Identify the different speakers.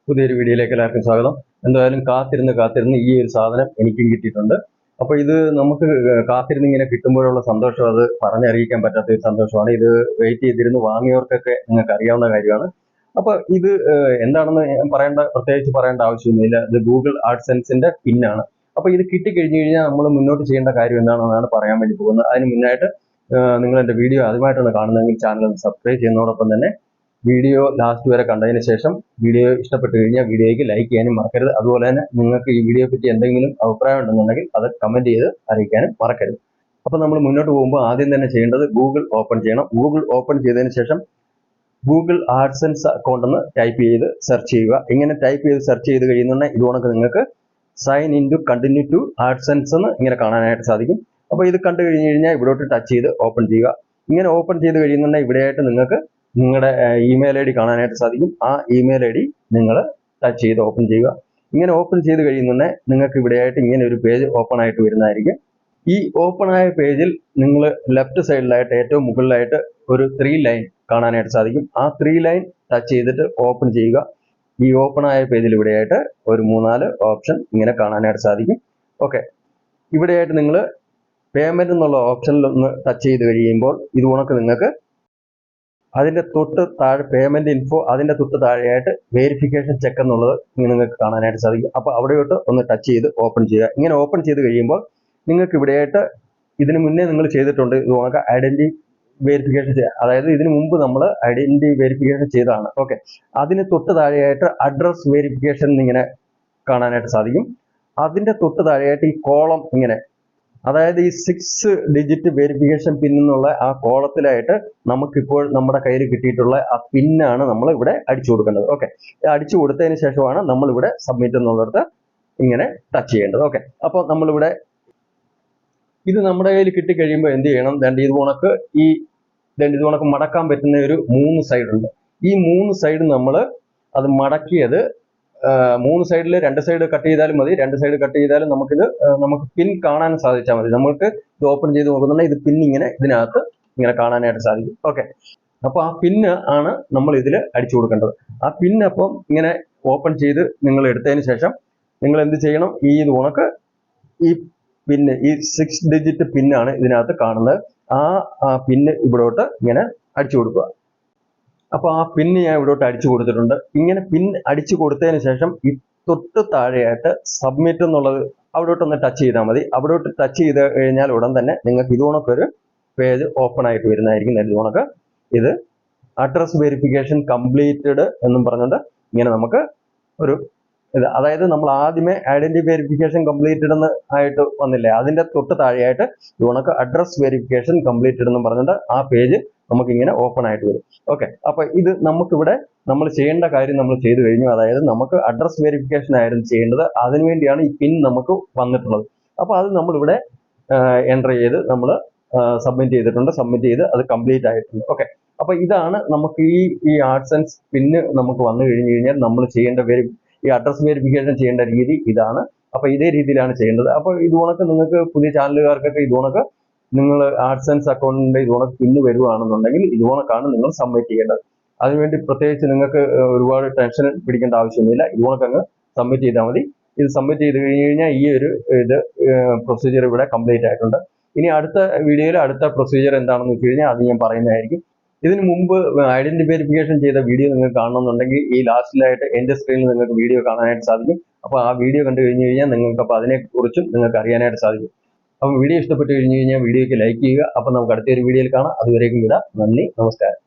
Speaker 1: പുതിയൊരു വീഡിയോയിലേക്ക് എല്ലാവർക്കും സ്വാഗതം. എന്തായാലും കാത്തിരുന്ന് ഈ ഒരു സാധനം എനിക്കും കിട്ടിയിട്ടുണ്ട്. അപ്പോൾ ഇത് നമുക്ക് കാത്തിരുന്ന് ഇങ്ങനെ കിട്ടുമ്പോഴുള്ള സന്തോഷം അത് പറഞ്ഞറിയിക്കാൻ പറ്റാത്ത ഒരു സന്തോഷമാണ്. ഇത് വെയിറ്റ് ചെയ്തിരുന്ന് വാങ്ങിയവർക്കൊക്കെ നിങ്ങൾക്ക് അറിയാവുന്ന കാര്യമാണ്. അപ്പോൾ ഇത് എന്താണെന്ന് പ്രത്യേകിച്ച് പറയേണ്ട ആവശ്യമൊന്നുമില്ല. ഇത് ഗൂഗിൾ ആഡ്സെൻസിന്റെ പിന്നാണ്. അപ്പോൾ ഇത് കിട്ടിക്കഴിഞ്ഞു കഴിഞ്ഞാൽ നമ്മൾ മുന്നോട്ട് ചെയ്യേണ്ട കാര്യം എന്താണെന്നാണ് പറയാൻ വേണ്ടി പോകുന്നത്. അതിന് മുന്നായിട്ട് നിങ്ങൾ എൻ്റെ വീഡിയോ ആദ്യമായിട്ടാണ് കാണുന്നതെങ്കിൽ ചാനൽ ഒന്ന് സബ്സ്ക്രൈബ് ചെയ്യുന്നതോടൊപ്പം തന്നെ വീഡിയോ ലാസ്റ്റ് വരെ കണ്ടതിന് ശേഷം വീഡിയോ ഇഷ്ടപ്പെട്ട് കഴിഞ്ഞാൽ വീഡിയോയ്ക്ക് ലൈക്ക് ചെയ്യാനും മറക്കരുത്. അതുപോലെ തന്നെ നിങ്ങൾക്ക് ഈ വീഡിയോയെ പറ്റി എന്തെങ്കിലും അഭിപ്രായം ഉണ്ടെന്നുണ്ടെങ്കിൽ അത് കമന്റ് ചെയ്ത് അറിയിക്കാനും മറക്കരുത്. അപ്പോൾ നമ്മൾ മുന്നോട്ട് പോകുമ്പോൾ ആദ്യം തന്നെ ചെയ്യേണ്ടത് ഗൂഗിൾ ഓപ്പൺ ചെയ്യണം. ഗൂഗിൾ ഓപ്പൺ ചെയ്തതിന് ശേഷം ഗൂഗിൾ ആഡ്സെൻസ് അക്കൗണ്ട് എന്ന് ടൈപ്പ് ചെയ്ത് സെർച്ച് ചെയ്യുക. ഇങ്ങനെ ടൈപ്പ് ചെയ്ത് സെർച്ച് ചെയ്ത് കഴിയുന്നുണ്ടെങ്കിൽ ഇതുകൊണ്ടൊക്കെ നിങ്ങൾക്ക് sign in to continue to AdSense എന്ന് ഇങ്ങനെ കാണാനായിട്ട് സാധിക്കും. അപ്പോൾ ഇത് കണ്ടു കഴിഞ്ഞ് കഴിഞ്ഞാൽ ഇവിടോട്ട് ടച്ച് ചെയ്ത് ഓപ്പൺ ചെയ്യുക. ഇങ്ങനെ ഓപ്പൺ ചെയ്ത് കഴിയുന്നുണ്ടെങ്കിൽ ഇവിടെയായിട്ട് നിങ്ങൾക്ക് നിങ്ങളുടെ ഇമെയിൽ ID കാണാനായിട്ട് സാധിക്കും. ആ ഇമെയിൽ ID നിങ്ങൾ ടച്ച് ചെയ്ത് ഓപ്പൺ ചെയ്യുക. ഇങ്ങനെ ഓപ്പൺ ചെയ്ത് കഴിയുന്നുണ്ടെങ്കിൽ നിങ്ങൾക്ക് ഇവിടെയായിട്ട് ഇങ്ങനെ ഒരു പേജ് ഓപ്പൺ ആയിട്ട് വരുന്നതായിരിക്കും. ഈ ഓപ്പൺ ആയ പേജിൽ നിങ്ങൾ ലെഫ്റ്റ് സൈഡിലായിട്ട് ഏറ്റവും മുകളിലായിട്ട് ഒരു 3 ലൈൻ കാണാനായിട്ട് സാധിക്കും. ആ 3 ലൈൻ ടച്ച് ചെയ്തിട്ട് ഓപ്പൺ ചെയ്യുക. ഈ ഓപ്പൺ ആയ പേജിൽ ഇവിടെയായിട്ട് ഒരു 3-4 ഓപ്ഷൻ ഇങ്ങനെ കാണാനായിട്ട് സാധിക്കും. ഓക്കെ, ഇവിടെയായിട്ട് നിങ്ങൾ പേയ്മെന്റ് എന്നുള്ള ഓപ്ഷനിൽ ഒന്ന് ടച്ച് ചെയ്ത് കഴിയുമ്പോൾ ഇത് ഉണക്ക് നിങ്ങൾക്ക് അതിന്റെ തൊട്ട് താഴെ പേയ്മെന്റ് ഇൻഫോ, അതിന്റെ തൊട്ട് താഴെയായിട്ട് വെരിഫിക്കേഷൻ ചെക്ക് എന്നുള്ളത് നിങ്ങൾക്ക് കാണാനായിട്ട് സാധിക്കും. അപ്പോൾ അവിടെയോട്ട് ഒന്ന് ടച്ച് ചെയ്ത് ഓപ്പൺ ചെയ്യുക. ഇങ്ങനെ ഓപ്പൺ ചെയ്ത് കഴിയുമ്പോൾ നിങ്ങൾക്ക് ഇവിടെയായിട്ട് ഇതിന് മുന്നേ നിങ്ങൾ ചെയ്തിട്ടുണ്ട് ഇത് ഉണക്ക് ഐഡന്റിറ്റി വെരിഫിക്കേഷൻ അതായത് ഇതിനു മുമ്പ് നമ്മൾ ഐഡന്റിറ്റി വെരിഫിക്കേഷൻ ചെയ്തതാണ്. ഓക്കെ, അതിന് തൊട്ട് താഴെയായിട്ട് അഡ്രസ് വെരിഫിക്കേഷൻ ഇങ്ങനെ കാണാനായിട്ട് സാധിക്കും. അതിന്റെ തൊട്ട് താഴെയായിട്ട് ഈ കോളം ഇങ്ങനെ, അതായത് ഈ 6 ഡിജിറ്റ് വെരിഫിക്കേഷൻ പിൻ എന്നുള്ള ആ കോളത്തിലായിട്ട് നമുക്കിപ്പോൾ നമ്മുടെ കയ്യിൽ കിട്ടിയിട്ടുള്ള ആ പിന്നാണ് നമ്മൾ ഇവിടെ അടിച്ചു കൊടുക്കേണ്ടത്. ഓക്കെ, അടിച്ചു കൊടുത്തതിന് ശേഷമാണ് നമ്മൾ ഇവിടെ സബ്മിറ്റ് എന്നുള്ളിടത്ത് ഇങ്ങനെ ടച്ച് ചെയ്യേണ്ടത്. ഓക്കെ, അപ്പോൾ നമ്മളിവിടെ ഇത് നമ്മുടെ കയ്യിൽ കിട്ടിക്കഴിയുമ്പോൾ എന്ത് ചെയ്യണം? ഇത് കണക്ക് മടക്കാൻ പറ്റുന്ന ഒരു 3 സൈഡ് ഉണ്ട്. ഈ 3 സൈഡ് നമ്മൾ അത് മടക്കിയത് 3 സൈഡിൽ 2 സൈഡ് കട്ട് ചെയ്താലും മതി. 2 സൈഡ് കട്ട് ചെയ്താലും നമുക്ക് പിൻ കാണാൻ സാധിച്ചാൽ മതി. നമുക്ക് ഇത് ഓപ്പൺ ചെയ്ത് നോക്കുന്നുണ്ടെങ്കിൽ ഇത് പിൻ ഇങ്ങനെ ഇതിനകത്ത് ഇങ്ങനെ കാണാനായിട്ട് സാധിക്കും. ഓക്കെ, അപ്പോൾ ആ പിന്ന് ആണ് നമ്മൾ ഇതിൽ അടിച്ചു കൊടുക്കേണ്ടത്. ആ പിൻ അപ്പം ഇങ്ങനെ ഓപ്പൺ ചെയ്ത് നിങ്ങൾ എടുത്തതിന് ശേഷം നിങ്ങൾ എന്ത് ചെയ്യണം? ഈ പിന്ന്, ഈ 6 ഡിജിറ്റ് പിന്നാണ് ഇതിനകത്ത് കാണുന്നത്. ആ പിന്ന് ഇവിടോട്ട് ഇങ്ങനെ അടിച്ചു കൊടുക്കുക. അപ്പോൾ ആ പിന്ന് ഞാൻ ഇവിടോട്ട് അടിച്ചു കൊടുത്തിട്ടുണ്ട്. ഇങ്ങനെ പിൻ അടിച്ചു കൊടുത്തതിന് ശേഷം ഈ തൊട്ട് താഴെയായിട്ട് സബ്മിറ്റ് എന്നുള്ളത് അവിടോട്ടൊന്ന് ടച്ച് ചെയ്താൽ മതി. അവിടോട്ട് ടച്ച് ചെയ്ത് കഴിഞ്ഞാൽ ഉടൻ തന്നെ നിങ്ങൾക്ക് ഇതുകൊണ്ടൊരു പേജ് ഓപ്പൺ ആയിട്ട് വരുന്നതായിരിക്കും. ഇതുകൊണ്ടൊക്കെ ഇത് അഡ്രസ് വെരിഫിക്കേഷൻ കംപ്ലീറ്റഡ് എന്നും പറഞ്ഞുകൊണ്ട് ഇങ്ങനെ നമുക്ക് ഒരു അതായത് നമ്മൾ ആദ്യമേ ഐഡന്റിറ്റി വെരിഫിക്കേഷൻ കംപ്ലീറ്റഡ് എന്ന് ആയിട്ട് വന്നില്ലേ, അതിന്റെ തൊട്ട് താഴെയായിട്ട് ഇതുകൊണ്ടൊക്കെ അഡ്രസ് വെരിഫിക്കേഷൻ കംപ്ലീറ്റഡ് എന്നും പറഞ്ഞുകൊണ്ട് ആ പേജ് നമുക്ക് ഇങ്ങനെ ഓപ്പൺ ആയിട്ട് വരും. ഓക്കെ, അപ്പൊ ഇത് നമുക്കിവിടെ നമ്മൾ ചെയ്യേണ്ട കാര്യം നമ്മൾ ചെയ്തു കഴിഞ്ഞു. അതായത് നമുക്ക് അഡ്രസ് വെരിഫിക്കേഷൻ ആയിരുന്നു ചെയ്യേണ്ടത്. അതിനുവേണ്ടിയാണ് ഈ പിൻ നമുക്ക് വന്നിട്ടുള്ളത്. അപ്പൊ അത് നമ്മളിവിടെ എൻ്റർ ചെയ്ത് നമ്മൾ സബ്മിറ്റ് ചെയ്തിട്ടുണ്ട്. സബ്മിറ്റ് ചെയ്ത് അത് കംപ്ലീറ്റ് ആയിട്ടുണ്ട്. ഓക്കെ, അപ്പൊ ഇതാണ് നമുക്ക് ഈ ആഡ്സെൻസ് പിന്ന് നമുക്ക് വന്നു കഴിഞ്ഞു കഴിഞ്ഞാൽ നമ്മൾ ചെയ്യേണ്ട ഈ അഡ്രസ് വെരിഫിക്കേഷൻ ചെയ്യേണ്ട രീതി ഇതാണ്. അപ്പൊ ഇതേ രീതിയിലാണ് ചെയ്യേണ്ടത്. അപ്പോൾ ഇതുകൊണ്ടൊക്കെ നിങ്ങൾക്ക് പുതിയ ചാനലുകാർക്കൊക്കെ ഇതുകൊണ്ടൊക്കെ നിങ്ങൾ ആഡ്സെൻസ് അക്കൗണ്ടിന്റെ ഇതുകൊണ്ടൊക്കെ പിന്ന് വരുവാണെന്നുണ്ടെങ്കിൽ ഇതുകൊണ്ടൊക്കെയാണ് നിങ്ങൾ സബ്മിറ്റ് ചെയ്യേണ്ടത്. അതിനുവേണ്ടി പ്രത്യേകിച്ച് നിങ്ങൾക്ക് ഒരുപാട് ടെൻഷൻ പിടിക്കേണ്ട ആവശ്യമൊന്നുമില്ല. ഇതുകൊണ്ടൊക്കെ അങ്ങ് സബ്മിറ്റ് ചെയ്താൽ മതി. ഇത് സബ്മിറ്റ് ചെയ്ത് കഴിഞ്ഞ് കഴിഞ്ഞാൽ ഈ ഒരു പ്രൊസീജിയർ ഇവിടെ കംപ്ലീറ്റ് ആയിട്ടുണ്ട്. ഇനി അടുത്ത വീഡിയോയിൽ അടുത്ത പ്രൊസീജിയർ എന്താണെന്ന് വെച്ച് കഴിഞ്ഞാൽ അത് ഞാൻ പറയുന്നതായിരിക്കും. ഇതിനു മുമ്പ് ഐഡന്റിറ്റി വെരിഫിക്കേഷൻ ചെയ്ത വീഡിയോ നിങ്ങൾക്ക് കാണണമെന്നുണ്ടെങ്കിൽ ഈ ലാസ്റ്റിലായിട്ട് എൻ്റെ സ്ക്രീനിൽ നിങ്ങൾക്ക് വീഡിയോ കാണാനായിട്ട് സാധിക്കും. അപ്പോൾ ആ വീഡിയോ കണ്ടു കഴിഞ്ഞ് കഴിഞ്ഞാൽ നിങ്ങൾക്ക് അപ്പോൾ അതിനെക്കുറിച്ചും നിങ്ങൾക്ക് അറിയാനായിട്ട് സാധിക്കും. അപ്പോൾ വീഡിയോ ഇഷ്ടപ്പെട്ട് കഴിഞ്ഞ് കഴിഞ്ഞാൽ വീഡിയോയ്ക്ക് ലൈക്ക് ചെയ്യുക. അപ്പോൾ നമുക്ക് അടുത്തൊരു വീഡിയോയിൽ കാണാം. അതുവരേക്കും വിടാം. നന്ദി, നമസ്കാരം.